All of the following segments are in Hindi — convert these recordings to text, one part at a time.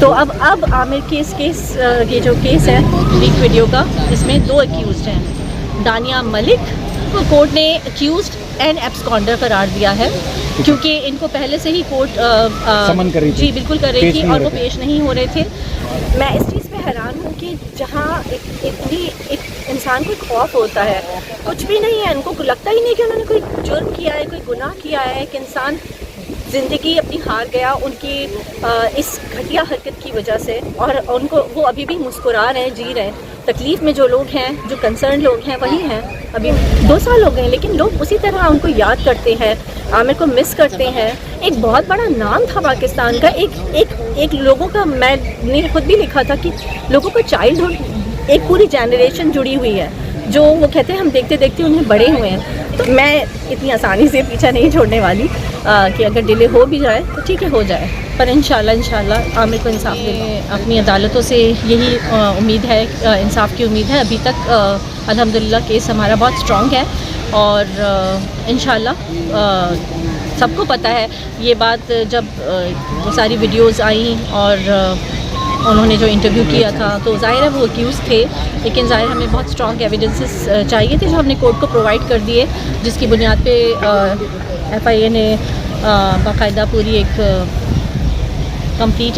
तो अब आमिर के इस ये जो केस है लीक वीडियो का, इसमें 2 अक्यूज़्ड हैं। दानिया मलिक को कोर्ट ने अक्यूज़्ड एंड एब्सकॉन्डर करार दिया है, क्योंकि इनको पहले से ही कोर्ट समन कर रही थी। जी बिल्कुल कर रही थी, और वो पेश नहीं हो रहे थे। मैं इस चीज़ पे हैरान हूँ कि जहाँ एक इंसान को खौफ होता है, कुछ भी नहीं है, इनको लगता ही नहीं कि उन्होंने कोई जुर्म किया है, कोई गुनाह किया है, कि इंसान ज़िंदगी अपनी हार गया उनकी इस घटिया हरकत की वजह से, और उनको वो अभी भी मुस्कुरा रहे हैं, जी रहे हैं। तकलीफ़ में जो लोग हैं, जो कंसर्न लोग हैं, वही हैं। अभी 2 साल हो गए, लेकिन लोग उसी तरह उनको याद करते हैं, आमिर को मिस करते हैं। एक बहुत बड़ा नाम था पाकिस्तान का, एक लोगों का, मैंने खुद भी लिखा था कि लोगों का चाइल्डहुड, एक पूरी जनरेशन जुड़ी हुई है, जो वो कहते हैं हम देखते देखते उन्हें बड़े हुए हैं। तो मैं इतनी आसानी से पीछा नहीं छोड़ने वाली कि अगर डिले हो भी जाए तो ठीक है, हो जाए, पर इंशाल्लाह आमिर को इंसाफ देंगे। अपनी अदालतों से यही उम्मीद है, इंसाफ की उम्मीद है। अभी तक अल्हम्दुलिल्लाह केस हमारा बहुत स्ट्रॉन्ग है, और इंशाल्लाह सबको पता है ये बात, जब वो सारी वीडियोज़ आई और उन्होंने जो इंटरव्यू किया था, तो ज़ाहिर है वो अक्यूज़ थे, लेकिन ज़ाहिर हमें बहुत स्ट्रॉन्ग एविडेंसेस चाहिए थे, जो हमने कोर्ट को प्रोवाइड कर दिए, जिसकी बुनियाद पे FIA ने बाकायदा पूरी एक कंप्लीट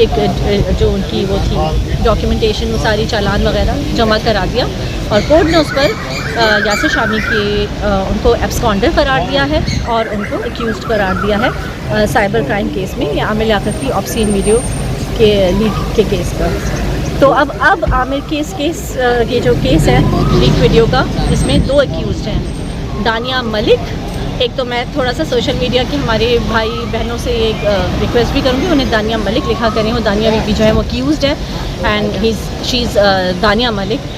जो उनकी वो थी डॉक्यूमेंटेशन, वो सारी चालान वगैरह जमा करा दिया, और कोर्ट ने उस पर यासिर शामी के उनको एब्सकॉन्डर करार दिया है और उनको अक्यूज़्ड करार दिया है साइबर क्राइम केस में, या आमिर लियाकत की ऑब्सीन वीडियो के लीक के केस का। तो अब आमिर के इस ये जो केस है लीक वीडियो का, इसमें 2 अक्यूज़्ड हैं। दानिया मलिक, एक तो मैं थोड़ा सा सोशल मीडिया के हमारे भाई बहनों से एक रिक्वेस्ट भी करूँगी, उन्हें दानिया मलिक लिखा करें। वो दानिया बीबी जो है वो अक्यूज़्ड है, एंड शी इज़ दानिया मलिक,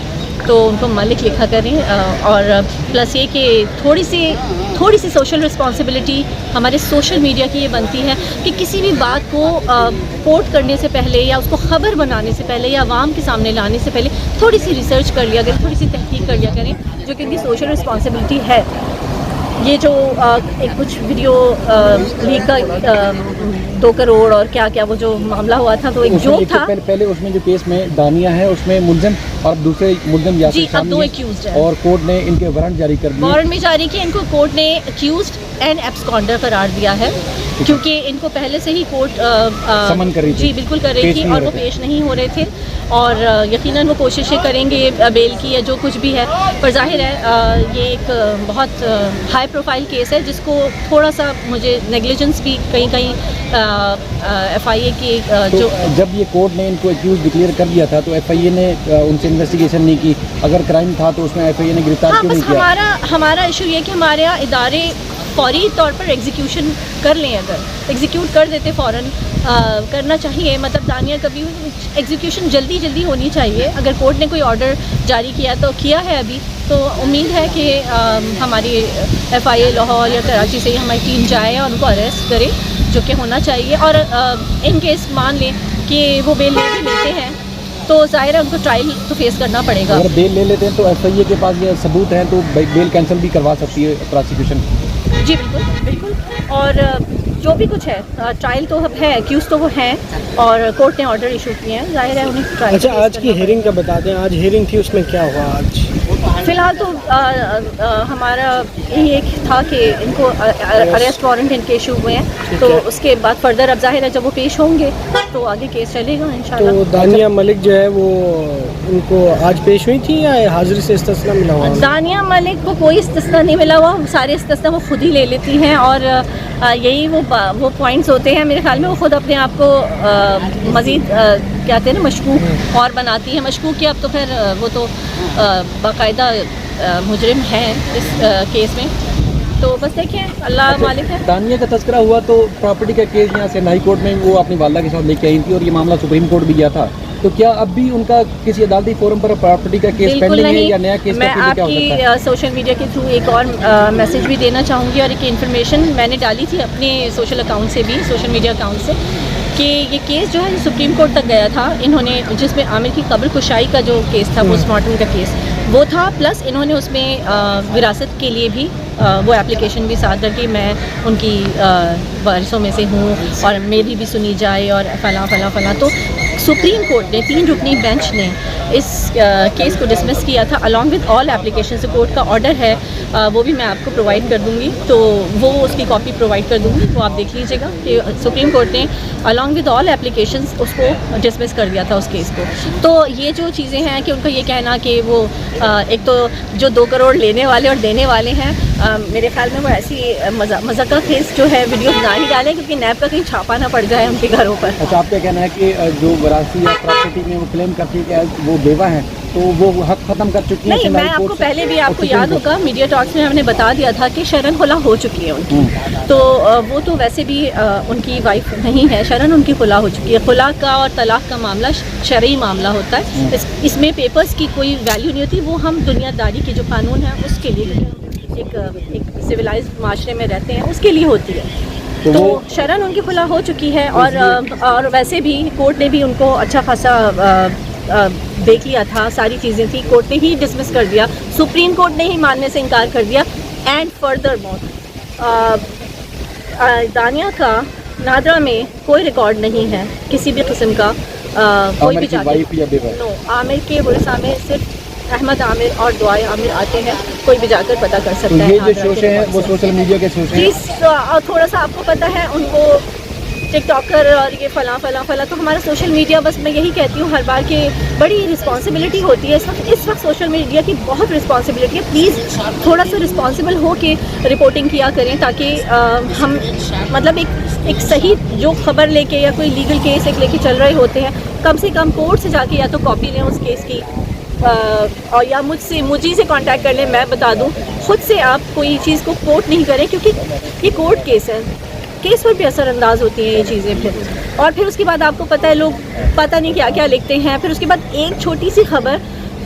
तो उनको मलिक लिखा करें। और प्लस ये कि थोड़ी सी सोशल रिस्पॉन्सिबिलिटी हमारे सोशल मीडिया की ये बनती है कि किसी भी बात को पोर्ट करने से पहले, या उसको ख़बर बनाने से पहले, या आवाम के सामने लाने से पहले थोड़ी सी रिसर्च कर लिया करें, थोड़ी सी तहकीक कर लिया करें, जो कि उनकी सोशल रिस्पॉन्सिबिलिटी है। ये जो एक कुछ वीडियो लीक का 2 करोड़ और क्या क्या वो जो मामला हुआ था, तो एक जोक था। पहले उसमें जो केस में दानिया है, उसमें मुलज़िम और दूसरे मुलज़िम यासिर शामी, अब 2 अक्यूज़्ड हैं, और कोर्ट ने इनके वारंट जारी कर दिए। वारंट में जारी किया, इनको कोर्ट ने अक्यूज़्ड एंड एब्सकॉन्डर करार दिया है, क्योंकि इनको पहले से ही कोर्ट समन कर रही थी। जी बिल्कुल कर रही थी, और वो पेश नहीं हो रहे थे, और यकीनन वो कोशिशें करेंगे बेल की या जो कुछ भी है, पर जाहिर है ये एक बहुत हाई प्रोफाइल केस है, जिसको थोड़ा सा मुझे नेग्लिजेंस भी कहीं FIA की तो जब ये कोर्ट ने इनको एक्यूज डिक्लेयर कर दिया था, तो FIA ने उनसे इन्वेस्टिगेशन नहीं की। अगर क्राइम था तो उसमें FIA ने गिरफ्तार क्यों नहीं किया? हमारा इशू ये कि हमारे यहाँ इदारे फौरी तौर पर एग्जीक्यूशन कर लें, अगर एग्जीक्यूट कर देते फ़ौरन करना चाहिए। मतलब दानिया कभी एग्जीक्यूशन जल्दी होनी चाहिए। अगर कोर्ट ने कोई ऑर्डर जारी किया तो किया है अभी, तो उम्मीद है कि हमारी FIA लाहौर या कराची से हमारी टीम जाए और उनको अरेस्ट करे, जो कि होना चाहिए। और इन केस मान लें कि वो बेल ले भी लेते हैं, तो ज़ाहिर है उनको ट्रायल तो फेस करना पड़ेगा। अगर बेल ले लेते हैं तो FIA के पास ये सबूत हैं, तो बेल कैंसिल भी करवा सकती है प्रोसिक्यूशन। जी बिल्कुल, और जो भी कुछ है, ट्रायल तो अब है, एक्यूज़ तो वो हैं, और कोर्ट ने ऑर्डर इशू किए हैं, जाहिर है उन्हें ट्रायल। अच्छा, आज की हेयरिंग का बता दें, आज हेयरिंग थी, उसमें क्या हुआ आज? फ़िलहाल तो हमारा यही एक था कि इनको अरेस्ट वारंट इनके इशू हुए हैं, तो उसके बाद फर्दर अब जाहिर है जब वो पेश होंगे तो आगे केस चलेगा इंशाल्लाह। तो दानिया मलिक जो है वो उनको आज पेश हुई थी, या हाजिरी से इस्तिस्ना मिला हुआ? दानिया मलिक को कोई इस्तिस्ना नहीं मिला हुआ, सारे इस्तिस्ना वो खुद ही ले लेती हैं, और यही वो पॉइंट्स होते हैं मेरे ख्याल में, वो खुद अपने आप को मज़ीद क्या कहते हैं ना, मशकूक और बनाती है। मशकूक की अब तो फिर वो तो बाकायदा मुजरिम है इस केस में, तो बस देखिए अल्लाह मालिक है। दानिया का तस्करा हुआ तो प्रॉपर्टी का केस यहाँ से हाई कोर्ट में वो अपनी वालदा के साथ लेके आई थी, और ये मामला सुप्रीम कोर्ट भी गया था, तो क्या अब भी उनका किसी अदालती फोरम पर प्रॉपर्टी का केस पेंडिंग है, या नया केस? मैं आपकी सोशल मीडिया के थ्रू एक और मैसेज भी देना चाहूँगी, और एक इन्फॉर्मेशन मैंने डाली थी अपने सोशल अकाउंट से भी, सोशल मीडिया अकाउंट से, कि ये केस जो है सुप्रीम कोर्ट तक गया था इन्होंने, जिसमें आमिर की कब्र कुशाई का जो केस था, पोस्टमार्टम का केस वो था, प्लस इन्होंने उसमें विरासत के लिए भी वो एप्लीकेशन भी साथ रखी, मैं उनकी वारिसों में से हूँ और मेरी भी सुनी जाए और फला। तो सुप्रीम कोर्ट ने 3 रुकनी बेंच ने इस केस को डिसमिस किया था along with all application. Court का ऑर्डर है, वो भी मैं आपको प्रोवाइड कर दूंगी, तो वो उसकी कॉपी प्रोवाइड कर दूंगी, वो आप देख लीजिएगा कि सुप्रीम कोर्ट ने अलॉन्ग विद ऑल एप्लीकेशंस उसको डिसमिस कर दिया था उस केस को। तो ये जो चीज़ें हैं कि उनका ये कहना कि वो एक तो जो 2 करोड़ लेने वाले और देने वाले हैं, मेरे ख्याल में वो ऐसी मज़ाक का केस जो है वीडियो ना ही डालें, क्योंकि नैब का कहीं छापा ना पड़ जाए उनके घरों पर। अच्छा, आपका कहना है कि जो वरासी या प्रॉपर्टी में वो क्लेम करती है कि वो बेवा है, तो वो हक खत्म कर चुकी है? नहीं, मैं आपको पहले भी आपको याद होगा मीडिया टॉक्स में हमने बता दिया था कि शरण खुला हो चुकी है उनकी, तो वो तो वैसे भी उनकी वाइफ नहीं है, शरण उनकी खुला हो चुकी है। खुला का और तलाक का मामला शरई मामला होता है, इसमें पेपर्स की कोई वैल्यू नहीं होती, वो हम दुनियादारी के जो कानून है उसके लिए, एक सिविलाइज्ड माशरे में रहते हैं उसके लिए होती है। तो शरण उनकी खुला हो चुकी है और वैसे भी कोर्ट ने भी उनको अच्छा खासा देख लिया था, सारी चीज़ें थी, कोर्ट ने ही डिसमिस कर दिया, सुप्रीम कोर्ट ने ही मानने से इनकार कर दिया। एंड फर्दर मोर दानिया का नादरा में कोई रिकॉर्ड नहीं है किसी भी किस्म का, कोई भी जाकर नो आमिर के वरिसा में सिर्फ अहमद आमिर और दुआए आमिर आते हैं, कोई भी जाकर पता कर सकता है। ये जो शोशे हैं वो सोशल मीडिया के शोशे हैं। थोड़ा सा आपको पता है उनको टिकटॉकर और ये फला, तो हमारा सोशल मीडिया, बस मैं यही कहती हूँ हर बार कि बड़ी रिस्पॉन्सिबिलिटी होती है इस वक्त सोशल मीडिया की बहुत रिस्पॉन्सिबिलिटी है। प्लीज़ थोड़ा सा रिस्पॉन्सिबल हो के रिपोर्टिंग किया करें, ताकि हम मतलब एक सही जो खबर लेके या कोई लीगल केस एक लेके चल रहे होते हैं, कम से कम कोर्ट से जाके या तो कॉपी लें उस केस की, और या मुझे से कांटेक्ट कर लें, मैं बता दूं। खुद से आप कोई चीज़ को कोर्ट नहीं करें, क्योंकि ये कोर्ट केस है, केस पर भी असरअंदाज होती हैं ये चीज़ें। फिर उसके बाद आपको पता है लोग पता नहीं क्या क्या लिखते हैं, फिर उसके बाद एक छोटी सी खबर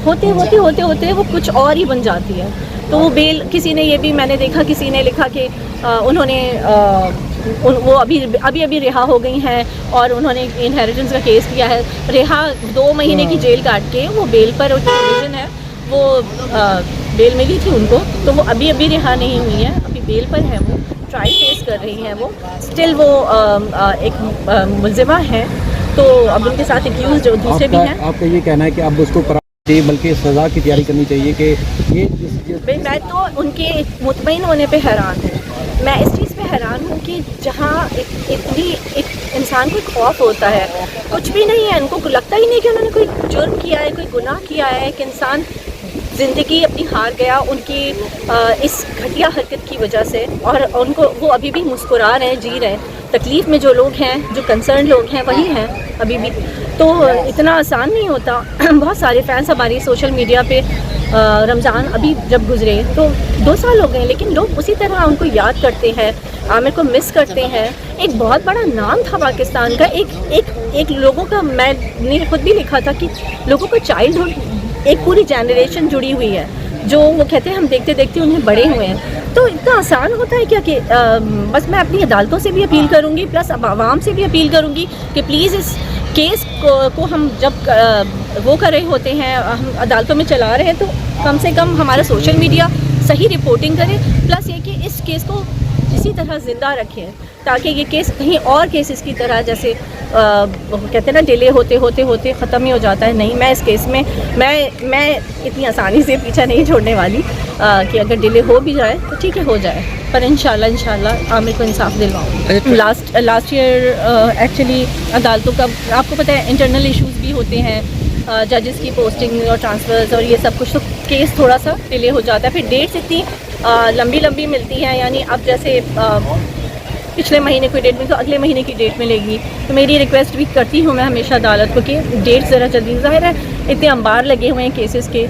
होते वो कुछ और ही बन जाती है। तो वो बेल, किसी ने ये भी मैंने देखा, किसी ने लिखा कि उन्होंने वो अभी रिहा हो गई हैं और उन्होंने इनहेरिटेंस का केस किया है, रिहा 2 महीने की जेल काट के वो बेल पर प्रोविजन है, वो बेल मिली थी उनको, तो वो अभी रिहा नहीं हुई है, अभी बेल पर है, वो ट्रायल फेस कर रही हैं, वो स्टिल वो एक मुलजिमा है, तो अब उनके साथ एक्यूज जो दूसरे भी हैं। आपका ये कहना है कि अब उसको बल्कि सज़ा की तैयारी करनी चाहिए कि ये मैं तो उनके मुतमईन होने पे हैरान हूँ, मैं इस चीज़ पे हैरान हूँ कि जहाँ एक इंसान को खौफ होता है, कुछ भी नहीं है, इनको लगता ही नहीं कि उन्होंने कोई जुर्म किया है, कोई गुनाह किया है, एक इंसान ज़िंदगी अपनी हार गया उनकी इस घटिया हरकत की वजह से, और उनको वो अभी भी मुस्कुरा रहे हैं, जी रहे हैं। तकलीफ़ में जो लोग हैं, जो कंसर्न लोग हैं, वही हैं अभी भी, तो इतना आसान नहीं होता। बहुत सारे फैंस हमारी सोशल मीडिया पे रमज़ान अभी जब गुजरे तो 2 साल हो गए, लेकिन लोग उसी तरह उनको याद करते हैं, आमिर को मिस करते हैं। एक बहुत बड़ा नाम था पाकिस्तान का, एक लोगों का, मैंने खुद भी लिखा था कि लोगों का चाइल्डहुड, एक पूरी जनरेशन जुड़ी हुई है, जो वो कहते हैं हम देखते देखते उन्हें बड़े हुए हैं। तो इतना आसान होता है क्या कि बस मैं अपनी अदालतों से भी अपील करूँगी, प्लस आवाम से भी अपील करूँगी कि प्लीज़ इस केस को हम जब वो कर रहे होते हैं, हम अदालतों में चला रहे हैं, तो कम से कम हमारा सोशल मीडिया सही रिपोर्टिंग करे, प्लस ये कि इस केस को इसी तरह ज़िंदा रखें, ताकि ये केस कहीं और केसेस की तरह जैसे कहते हैं ना डिले होते ख़त्म ही हो जाता है। नहीं, मैं इस केस में मैं इतनी आसानी से पीछा नहीं छोड़ने वाली कि अगर डिले हो भी जाए तो ठीक है, हो जाए, पर इंशाल्लाह आमिर को इंसाफ दिलवाऊँ। लास्ट ईयर एक्चुअली अदालतों का आपको पता है इंटरनल इश्यूज़ भी होते हैं, जजेस की पोस्टिंग और ट्रांसफ़र्स और ये सब कुछ, तो केस थोड़ा सा डिले हो जाता है, फिर डेट्स इतनी लंबी मिलती हैं, यानी अब जैसे पिछले महीने कोई डेट मिली तो अगले महीने की डेट मिलेगी। तो मेरी रिक्वेस्ट भी करती हूँ मैं हमेशा अदालत को कि डेट ज़रा जल्दी, ज़ाहिर है इतने अंबार लगे हुए हैं केसेस के,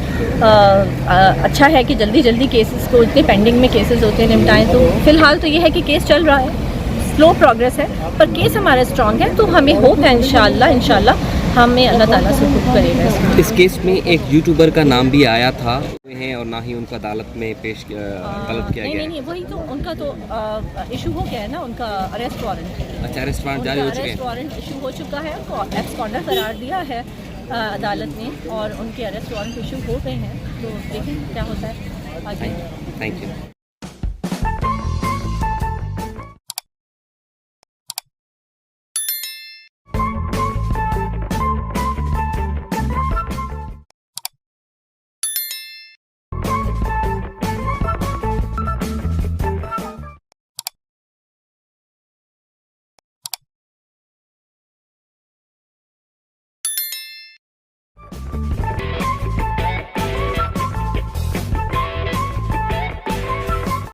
अच्छा है कि जल्दी केसेस को, इतने पेंडिंग में केसेस होते हैं, निपटाएं। तो फ़िलहाल तो ये है कि केस चल रहा है, स्लो प्रोग्रेस है, पर केस हमारा स्ट्रॉन्ग है, तो हमें होप है इंशाल्लाह हमें अल्लाह ताला सुपुर्द करेगा। इस केस में एक यूट्यूबर का नाम भी आया था हैं और ना ही उनका अदालत में पेश तलब किया गया है। नहीं, वही तो उनका तो इशू हो गया है ना, उनका अरेस्ट वारंट। अच्छा, अरेस्ट वारंट जारी हो चुके हैं? अरेस्ट वारंट इशू हो चुका है, एब्सकॉन्डर करार दिया है अदालत ने, और उनके अरेस्ट वारंट इशू हो गए हैं, तो देखें क्या होता है आगे। Thank you.